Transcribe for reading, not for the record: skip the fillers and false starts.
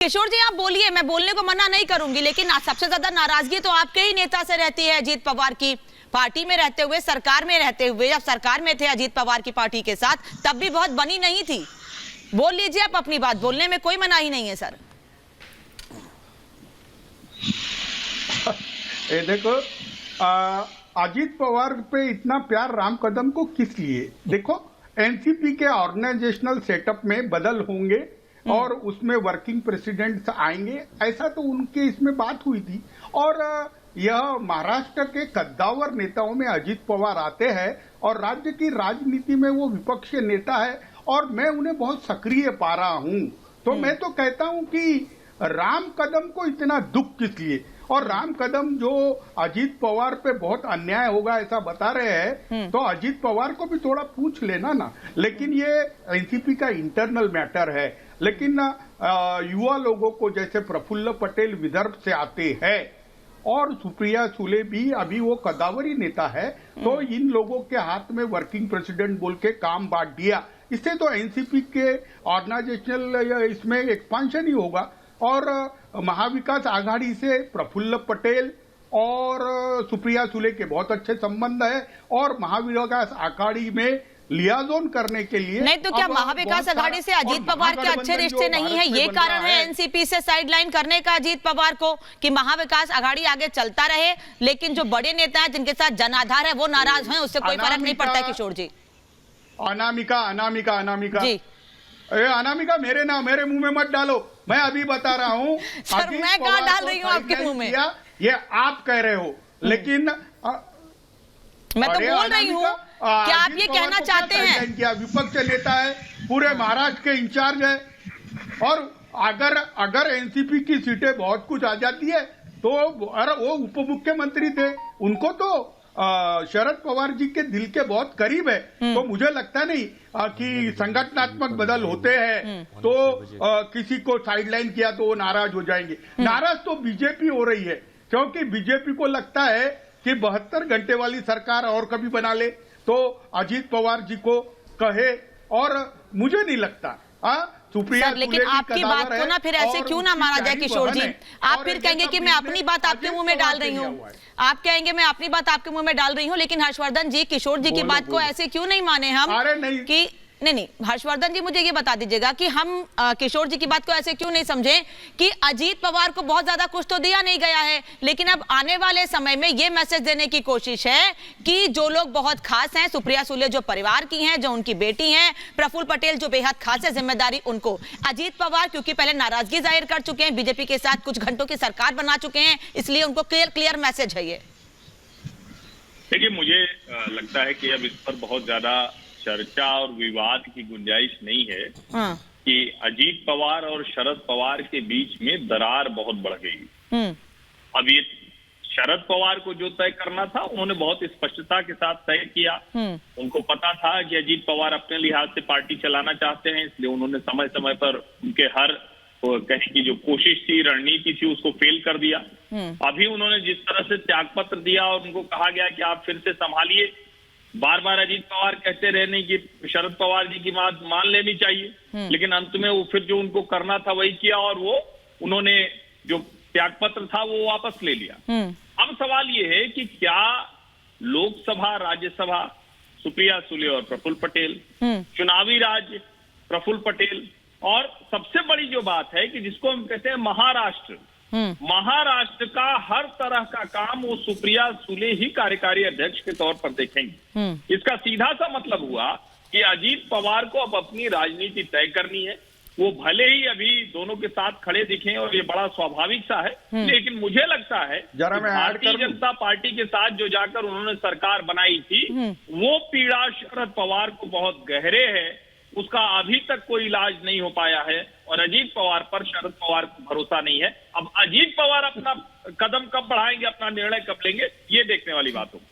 किशोर जी आप बोलिए, मैं बोलने को मना नहीं करूंगी, लेकिन सबसे ज्यादा नाराजगी तो आपके ही नेता से रहती है, अजीत पवार की। पार्टी में रहते हुए, सरकार में रहते हुए, जब सरकार में थे अजीत पवार की पार्टी के साथ, तब भी बहुत बनी नहीं थी। बोल लीजिए आप अपनी बात, बोलने में कोई मनाही नहीं है सर। ये देखो, अजीत पवार पे इतना प्यार राम कदम को किस लिए? देखो, एनसीपी के ऑर्गेनाइजेशनल सेटअप में बदल होंगे और उसमें वर्किंग प्रेसिडेंट्स आएंगे, ऐसा तो उनके इसमें बात हुई थी। और यह महाराष्ट्र के कद्दावर नेताओं में अजीत पवार आते हैं और राज्य की राजनीति में वो विपक्षी नेता है और मैं उन्हें बहुत सक्रिय पा रहा हूं। तो मैं तो कहता हूं कि राम कदम को इतना दुख किस लिए? और राम कदम जो अजीत पवार पे बहुत अन्याय होगा ऐसा बता रहे हैं, तो अजीत पवार को भी थोड़ा पूछ लेना ना। लेकिन ये एनसीपी का इंटरनल मैटर है। लेकिन युवा लोगों को, जैसे प्रफुल्ल पटेल विदर्भ से आते हैं और सुप्रिया सुले भी अभी वो कदावरी नेता है, तो इन लोगों के हाथ में वर्किंग प्रेसिडेंट बोल के काम बांट दिया। इससे तो एनसीपी के ऑर्गेनाइजेशनल इसमें एक्सपांशन ही होगा। और महाविकास आघाड़ी से प्रफुल्ल पटेल और सुप्रिया सुले के बहुत अच्छे संबंध है और महाविकास आघाड़ी में लियाजोन करने के लिए नहीं तो क्या महाविकास आघाड़ी से अजीत पवार के अच्छे रिश्ते नहीं है? ये कारण है एनसीपी से साइडलाइन करने का अजीत पवार को, कि महाविकास आघाड़ी आगे चलता रहे, लेकिन जो बड़े नेता हैं जिनके साथ जनाधार है वो नाराज हैं, उससे कोई फर्क नहीं पड़ता है। किशोर जी, अनामिका जी, अनामिका मेरे मुंह में मत डालो, मैं अभी बता रहा हूँ। सर मैं कहाँ डाल रही हूँ आपके मुंह में? ये आप कह रहे हो, लेकिन मैं तो बोल रही हूँ कि आप ये कहना चाहते हैं। क्या विपक्ष नेता है, पूरे महाराष्ट्र के इंचार्ज है, और अगर एनसीपी की सीटें बहुत कुछ आ जाती है तो वो उप मुख्यमंत्री थे, उनको तो शरद पवार जी के दिल के बहुत करीब है। तो मुझे लगता नहीं कि संगठनात्मक बदल होते हैं तो किसी को साइडलाइन किया तो वो नाराज हो जाएंगे। नाराज तो बीजेपी हो रही है, क्योंकि बीजेपी को लगता है कि 72 घंटे वाली सरकार और कभी बना ले तो अजीत पवार जी को कहे, और मुझे नहीं लगता सुप्रिया। लेकिन आपकी बात को ना फिर ऐसे क्यों ना माना जाए किशोर जी? आप फिर कहेंगे कि मैं अपनी बात आपके मुंह में डाल रही हूँ, आप कहेंगे मैं अपनी बात आपके मुंह में डाल रही हूँ, लेकिन हर्षवर्धन जी किशोर जी की बात को ऐसे क्यों नहीं माने हम? कि नहीं, हर्षवर्धन जी मुझे ये बता दीजिएगा कि हम किशोर जी की बात को ऐसे क्यों नहीं समझें कि अजीत पवार को बहुत ज्यादा कुछ तो दिया नहीं गया है, लेकिन अब आने वाले समय में ये मैसेज देने की कोशिश है कि जो लोग बहुत खास हैं, सुप्रिया सुले जो परिवार की हैं, जो उनकी बेटी हैं, प्रफुल्ल पटेल जो बेहद खास है, जिम्मेदारी उनको। अजीत पवार क्योंकि पहले नाराजगी जाहिर कर चुके हैं, बीजेपी के साथ कुछ घंटों की सरकार बना चुके हैं, इसलिए उनको क्लियर मैसेज है ये। देखिए, मुझे लगता है कि अब इस पर बहुत ज्यादा चर्चा और विवाद की गुंजाइश नहीं है कि अजीत पवार और शरद पवार के बीच में दरार बहुत बढ़ गई। अब ये शरद पवार को जो तय करना था उन्होंने बहुत स्पष्टता के साथ तय किया। उनको पता था कि अजीत पवार अपने लिहाज से पार्टी चलाना चाहते हैं, इसलिए उन्होंने समय समय पर उनके हर कहीं की जो कोशिश थी, रणनीति थी, उसको फेल कर दिया। अभी उन्होंने जिस तरह से त्यागपत्र दिया और उनको कहा गया कि आप फिर से संभालिए, बार बार अजीत पवार कहते रहे नहीं कि शरद पवार जी की बात मान लेनी चाहिए, लेकिन अंत में वो फिर जो उनको करना था वही किया और वो उन्होंने जो त्यागपत्र था वो वापस ले लिया। अब सवाल ये है कि क्या लोकसभा, राज्यसभा सुप्रिया सुले और प्रफुल्ल पटेल, चुनावी राज्य प्रफुल्ल पटेल, और सबसे बड़ी जो बात है कि जिसको हम कहते हैं महाराष्ट्र का हर तरह का काम वो सुप्रिया सुले ही कार्यकारी अध्यक्ष के तौर पर देखेंगे। इसका सीधा सा मतलब हुआ कि अजीत पवार को अब अपनी राजनीति तय करनी है। वो भले ही अभी दोनों के साथ खड़े दिखें और ये बड़ा स्वाभाविक सा है, लेकिन मुझे लगता है भारतीय जनता पार्टी के साथ जो जाकर उन्होंने सरकार बनाई थी, वो पीड़ा शरद पवार को बहुत गहरे है, उसका अभी तक कोई इलाज नहीं हो पाया है और अजीत पवार पर शरद पवार को भरोसा नहीं है। अब अजीत पवार अपना कदम कब बढ़ाएंगे, अपना निर्णय कब लेंगे, ये देखने वाली बात होगी।